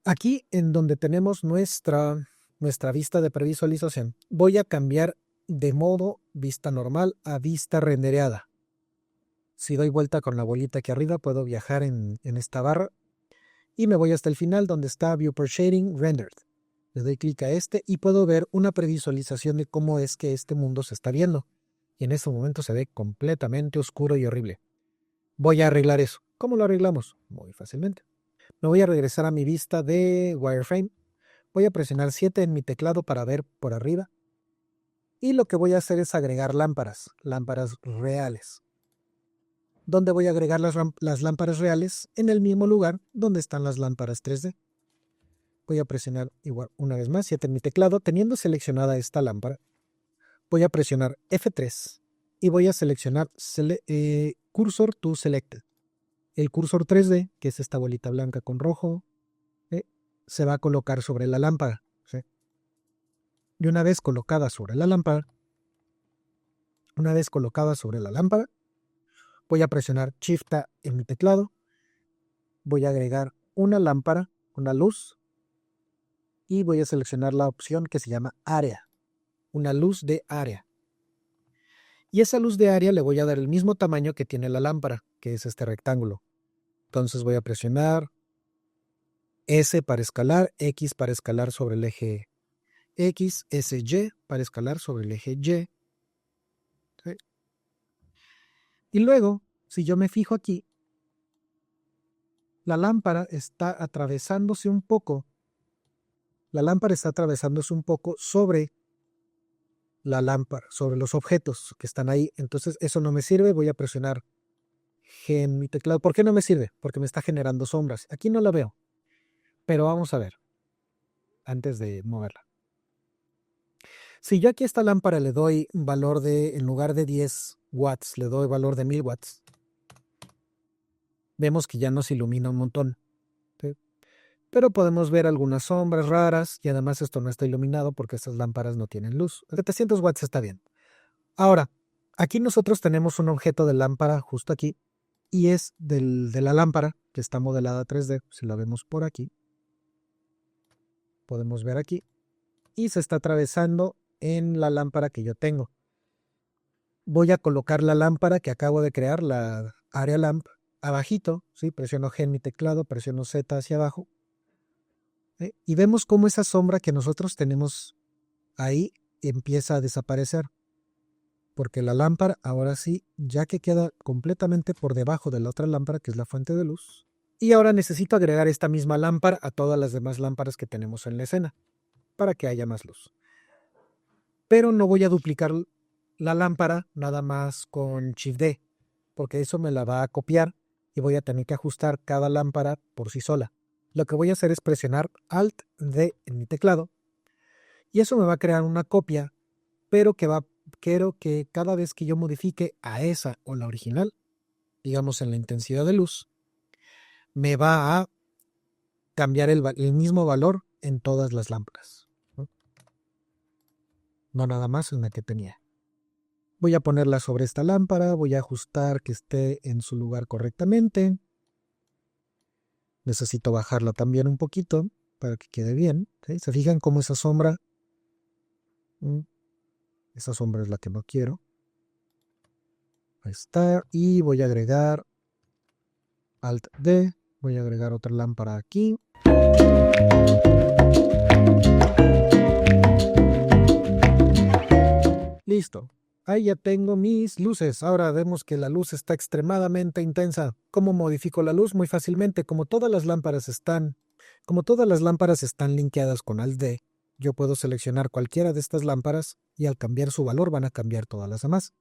Aquí en donde tenemos nuestra vista de previsualización, voy a cambiar de modo vista normal a vista rendereada. Si doy vuelta con la bolita aquí arriba, puedo viajar en esta barra y me voy hasta el final donde está View per Shading Rendered. Le doy clic a este y puedo ver una previsualización de cómo es que este mundo se está viendo. Y en este momento se ve completamente oscuro y horrible. Voy a arreglar eso. ¿Cómo lo arreglamos? Muy fácilmente. Me voy a regresar a mi vista de Wireframe. Voy a presionar 7 en mi teclado para ver por arriba. Y lo que voy a hacer es agregar lámparas reales. ¿Dónde voy a agregar las lámparas reales? En el mismo lugar donde están las lámparas 3D. Voy a presionar igual una vez más 7 en mi teclado. Teniendo seleccionada esta lámpara, voy a presionar F3 y voy a seleccionar Cursor to Selected. El cursor 3D, que es esta bolita blanca con rojo, se va a colocar sobre la lámpara. ¿Sí? Y una vez colocada sobre la lámpara, voy a presionar Shift A en mi teclado, voy a agregar una lámpara, una luz, y voy a seleccionar la opción que se llama área, una luz de área. Y esa luz de área le voy a dar el mismo tamaño que tiene la lámpara, que es este rectángulo. Entonces voy a presionar S para escalar, X para escalar sobre el eje X, SY para escalar sobre el eje Y. ¿Sí? Y luego, si yo me fijo aquí, la lámpara está atravesándose un poco. Sobre la lámpara, sobre los objetos que están ahí. Entonces eso no me sirve, voy a presionar G en mi teclado. ¿Por qué no me sirve? Porque me está generando sombras. Aquí no la veo, pero vamos a ver antes de moverla. Si yo aquí a esta lámpara le doy valor en lugar de 10 watts, le doy valor de 1000 watts, vemos que ya nos ilumina un montón. ¿Sí? Pero podemos ver algunas sombras raras y además esto no está iluminado porque estas lámparas no tienen luz. 700 watts está bien. Ahora, aquí nosotros tenemos un objeto de lámpara justo aquí y es de la lámpara que está modelada 3D. Si la vemos por aquí, podemos ver aquí y se está atravesando en la lámpara que yo tengo. Voy a colocar la lámpara que acabo de crear, la Area Lamp, abajito, ¿sí? Presiono G en mi teclado, presiono Z hacia abajo, ¿sí? Y vemos cómo esa sombra que nosotros tenemos ahí empieza a desaparecer, porque la lámpara ahora sí, ya que queda completamente por debajo de la otra lámpara, que es la fuente de luz, y ahora necesito agregar esta misma lámpara a todas las demás lámparas que tenemos en la escena, para que haya más luz. Pero no voy a duplicar la lámpara nada más con Shift D, porque eso me la va a copiar y voy a tener que ajustar cada lámpara por sí sola. Lo que voy a hacer es presionar Alt D en mi teclado y eso me va a crear una copia, pero quiero que cada vez que yo modifique a esa o la original, digamos en la intensidad de luz, me va a cambiar el mismo valor en todas las lámparas. No nada más en la que tenía. Voy a ponerla sobre esta lámpara, voy a ajustar que esté en su lugar correctamente. Necesito bajarla también un poquito para que quede bien. ¿Sí? ¿Se fijan cómo esa sombra? Esa sombra es la que no quiero. Ahí está. Y voy a agregar Alt D. Voy a agregar otra lámpara aquí. Listo. Ahí ya tengo mis luces. Ahora vemos que la luz está extremadamente intensa. ¿Cómo modifico la luz? Muy fácilmente. Como todas las lámparas están linkeadas con Alt D, yo puedo seleccionar cualquiera de estas lámparas y al cambiar su valor van a cambiar todas las demás.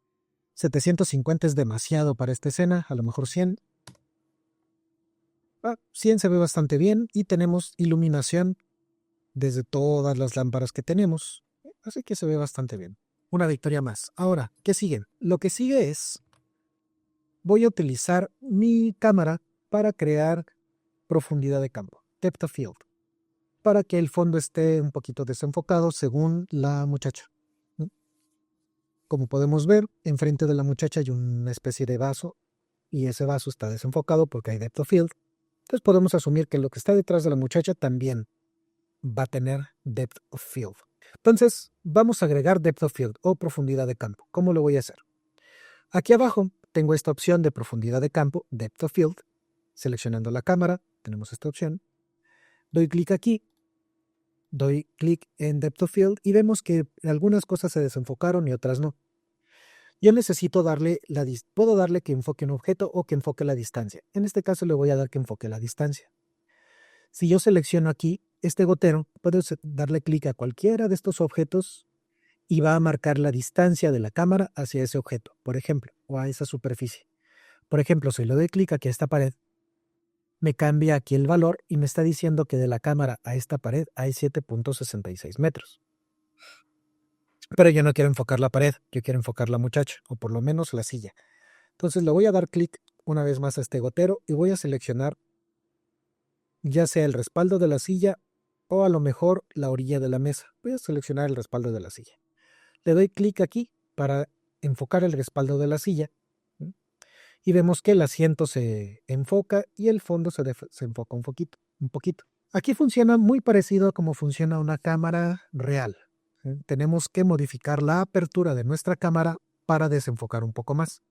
750 es demasiado para esta escena, a lo mejor 100. 100 se ve bastante bien y tenemos iluminación desde todas las lámparas que tenemos. Así que se ve bastante bien. Una victoria más. Ahora, ¿qué sigue? Lo que sigue es, voy a utilizar mi cámara para crear profundidad de campo, depth of field, para que el fondo esté un poquito desenfocado según la muchacha. Como podemos ver, enfrente de la muchacha hay una especie de vaso y ese vaso está desenfocado porque hay depth of field. Entonces podemos asumir que lo que está detrás de la muchacha también va a tener depth of field. Entonces vamos a agregar depth of field o profundidad de campo. ¿Cómo lo voy a hacer? Aquí abajo tengo esta opción de profundidad de campo, depth of field. Seleccionando la cámara, tenemos esta opción. Doy clic aquí, doy clic en depth of field y vemos que algunas cosas se desenfocaron y otras no. Yo necesito puedo darle que enfoque un objeto o que enfoque la distancia. En este caso le voy a dar que enfoque la distancia. Si yo selecciono aquí este gotero, puedo darle clic a cualquiera de estos objetos y va a marcar la distancia de la cámara hacia ese objeto, por ejemplo, o a esa superficie. Por ejemplo, si le doy clic aquí a esta pared, me cambia aquí el valor y me está diciendo que de la cámara a esta pared hay 7.66 metros. Pero yo no quiero enfocar la pared, yo quiero enfocar la muchacha, o por lo menos la silla. Entonces le voy a dar clic una vez más a este gotero y voy a seleccionar ya sea el respaldo de la silla o a lo mejor la orilla de la mesa. Voy a seleccionar el respaldo de la silla. Le doy clic aquí para enfocar el respaldo de la silla. Y vemos que el asiento se enfoca y el fondo se enfoca un poquito. Aquí funciona muy parecido a como funciona una cámara real. Tenemos que modificar la apertura de nuestra cámara para desenfocar un poco más.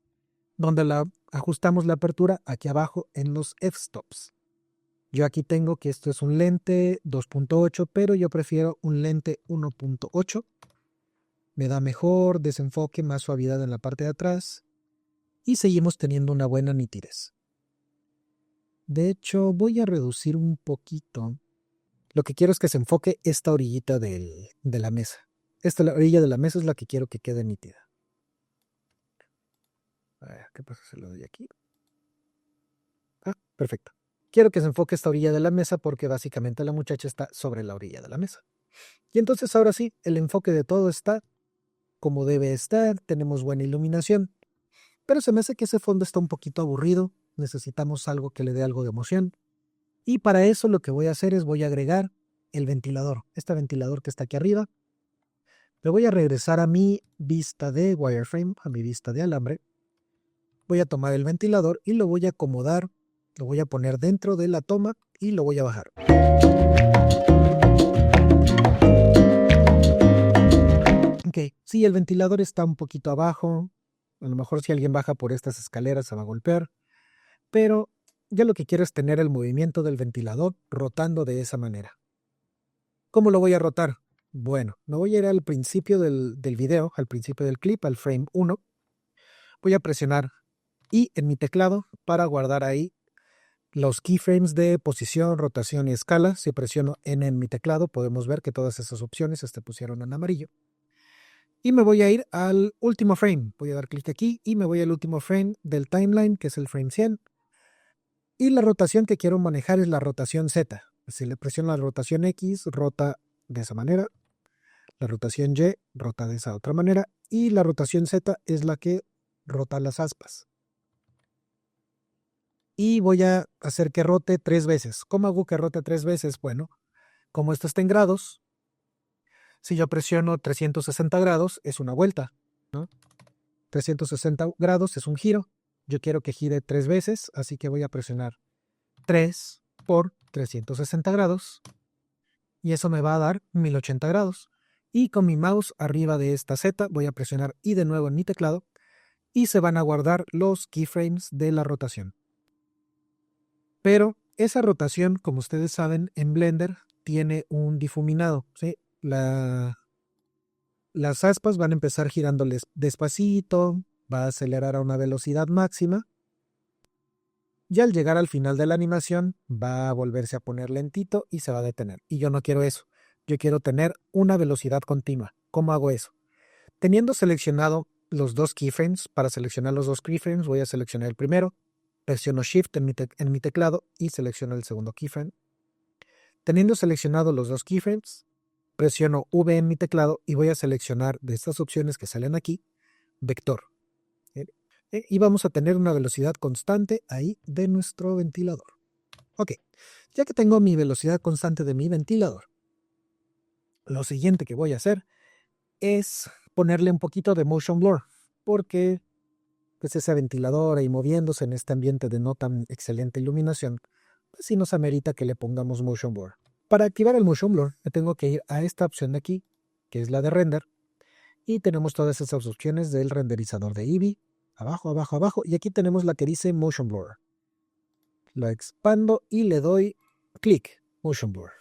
Donde ajustamos la apertura aquí abajo en los f-stops. Yo aquí tengo que esto es un lente 2.8, pero yo prefiero un lente 1.8. Me da mejor desenfoque, más suavidad en la parte de atrás y seguimos teniendo una buena nitidez. De hecho, voy a reducir un poquito. Lo que quiero es que se enfoque esta orillita de la mesa. La orilla de la mesa es la que quiero que quede nítida. A ver, ¿qué pasa si lo doy aquí? Ah, perfecto. Quiero que se enfoque esta orilla de la mesa porque básicamente la muchacha está sobre la orilla de la mesa. Y entonces ahora sí, el enfoque de todo está como debe estar, tenemos buena iluminación. Pero se me hace que ese fondo está un poquito aburrido, necesitamos algo que le dé algo de emoción. Y para eso lo que voy a hacer es voy a agregar el ventilador, este ventilador que está aquí arriba. Me voy a regresar a mi vista de wireframe, a mi vista de alambre. Voy a tomar el ventilador y lo voy a acomodar, lo voy a poner dentro de la toma y lo voy a bajar. Ok, sí, el ventilador está un poquito abajo. A lo mejor si alguien baja por estas escaleras se va a golpear. Pero yo lo que quiero es tener el movimiento del ventilador rotando de esa manera. ¿Cómo lo voy a rotar? Bueno, me voy a ir al principio del video, al principio del clip, al frame 1. Voy a presionar I en mi teclado para guardar ahí los keyframes de posición, rotación y escala. Si presiono N en mi teclado, podemos ver que todas esas opciones se pusieron en amarillo. Y me voy a ir al último frame. Voy a dar clic aquí y me voy al último frame del timeline, que es el frame 100. Y la rotación que quiero manejar es la rotación Z. Si le presiono la rotación X, rota de esa manera. La rotación Y, rota de esa otra manera. Y la rotación Z es la que rota las aspas. Y voy a hacer que rote 3 veces. ¿Cómo hago que rote 3 veces? Bueno, como esto está en grados, si yo presiono 360 grados es una vuelta, ¿no? 360 grados es un giro. Yo quiero que gire 3 veces, así que voy a presionar 3 por 360 grados y eso me va a dar 1080 grados. Y con mi mouse arriba de esta Z voy a presionar I de nuevo en mi teclado y se van a guardar los keyframes de la rotación. Pero esa rotación, como ustedes saben, en Blender tiene un difuminado, ¿sí? Las aspas van a empezar girándoles despacito, va a acelerar a una velocidad máxima. Y al llegar al final de la animación va a volverse a poner lentito y se va a detener. Y yo no quiero eso. Yo quiero tener una velocidad continua. ¿Cómo hago eso? Teniendo seleccionado los dos keyframes, para seleccionar los dos keyframes voy a seleccionar el primero. Presiono Shift en mi teclado y selecciono el segundo keyframe. Teniendo seleccionado los dos keyframes, presiono V en mi teclado y voy a seleccionar de estas opciones que salen aquí, vector. Y vamos a tener una velocidad constante ahí de nuestro ventilador. Ok, ya que tengo mi velocidad constante de mi ventilador, lo siguiente que voy a hacer es ponerle un poquito de motion blur, porque pues ese ventilador ahí moviéndose en este ambiente de no tan excelente iluminación, si nos amerita que le pongamos Motion Blur. Para activar el Motion Blur, me tengo que ir a esta opción de aquí, que es la de Render, y tenemos todas esas opciones del renderizador de Eevee, abajo, abajo, abajo, y aquí tenemos la que dice Motion Blur. La expando y le doy clic, Motion Blur.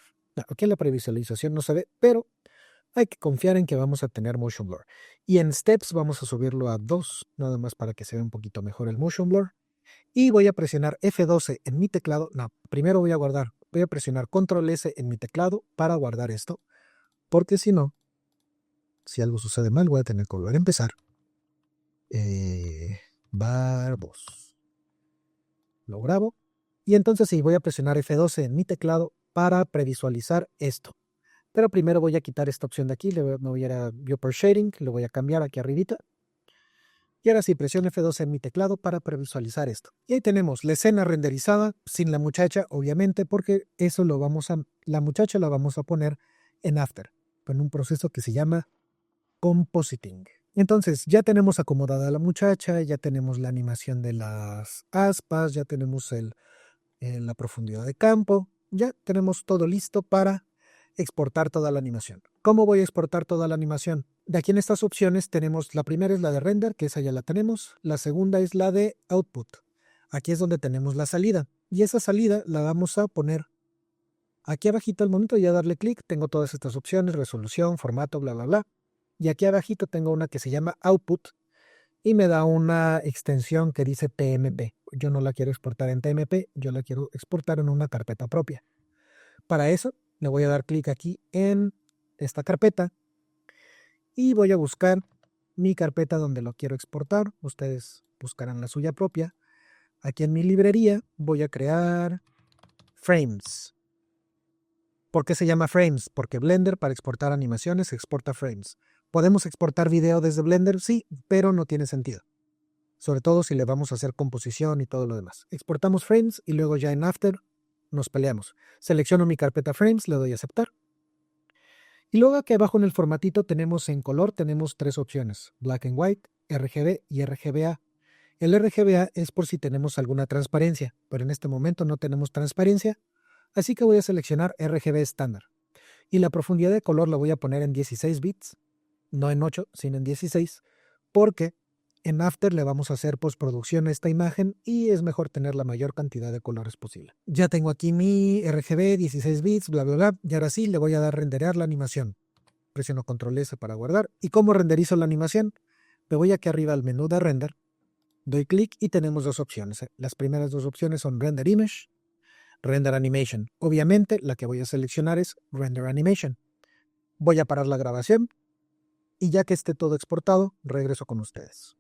Aquí en la previsualización no se ve, pero hay que confiar en que vamos a tener Motion Blur. Y en Steps vamos a subirlo a 2, nada más para que se vea un poquito mejor el Motion Blur. Y voy a presionar F12 en mi teclado. No, primero voy a presionar Control S en mi teclado para guardar esto. Porque si no, si algo sucede mal, voy a tener que volver a empezar. Barbos. Lo grabo. Y entonces sí, voy a presionar F12 en mi teclado para previsualizar esto. Pero primero voy a quitar esta opción de aquí. Me voy a ir a Viewport Shading. Lo voy a cambiar aquí arribita. Y ahora sí, presiono F12 en mi teclado para previsualizar esto. Y ahí tenemos la escena renderizada sin la muchacha, obviamente, porque eso la muchacha la vamos a poner en After, en un proceso que se llama Compositing. Entonces, ya tenemos acomodada a la muchacha, ya tenemos la animación de las aspas, ya tenemos la profundidad de campo, ya tenemos todo listo para exportar toda la animación. ¿Cómo voy a exportar toda la animación? De aquí en estas opciones tenemos, la primera es la de render, que esa ya la tenemos. La segunda es la de output. Aquí es donde tenemos la salida. Y esa salida la vamos a poner aquí abajito al momento de ya darle clic. Tengo todas estas opciones, resolución, formato, bla, bla, bla. Y aquí abajito tengo una que se llama output y me da una extensión que dice TMP. Yo no la quiero exportar en TMP, yo la quiero exportar en una carpeta propia. Para eso le voy a dar clic aquí en esta carpeta y voy a buscar mi carpeta donde lo quiero exportar. Ustedes buscarán la suya propia. Aquí en mi librería voy a crear frames. ¿Por qué se llama frames? Porque Blender para exportar animaciones exporta frames. ¿Podemos exportar video desde Blender? Sí, pero no tiene sentido. Sobre todo si le vamos a hacer composición y todo lo demás. Exportamos frames y luego ya en After nos peleamos. Selecciono mi carpeta frames, le doy a aceptar. Y luego aquí abajo en el formatito tenemos en color, tenemos 3 opciones, Black and White, RGB y RGBA. El RGBA es por si tenemos alguna transparencia, pero en este momento no tenemos transparencia, así que voy a seleccionar RGB estándar. Y la profundidad de color la voy a poner en 16 bits, no en 8, sino en 16, porque en After le vamos a hacer postproducción a esta imagen y es mejor tener la mayor cantidad de colores posible. Ya tengo aquí mi RGB, 16 bits, bla, bla, bla, y ahora sí le voy a dar renderear la animación. Presiono Control S para guardar. ¿Y cómo renderizo la animación? Me voy aquí arriba al menú de render, doy clic y tenemos 2 opciones. Las primeras 2 opciones son Render Image, Render Animation. Obviamente la que voy a seleccionar es Render Animation. Voy a parar la grabación y ya que esté todo exportado, regreso con ustedes.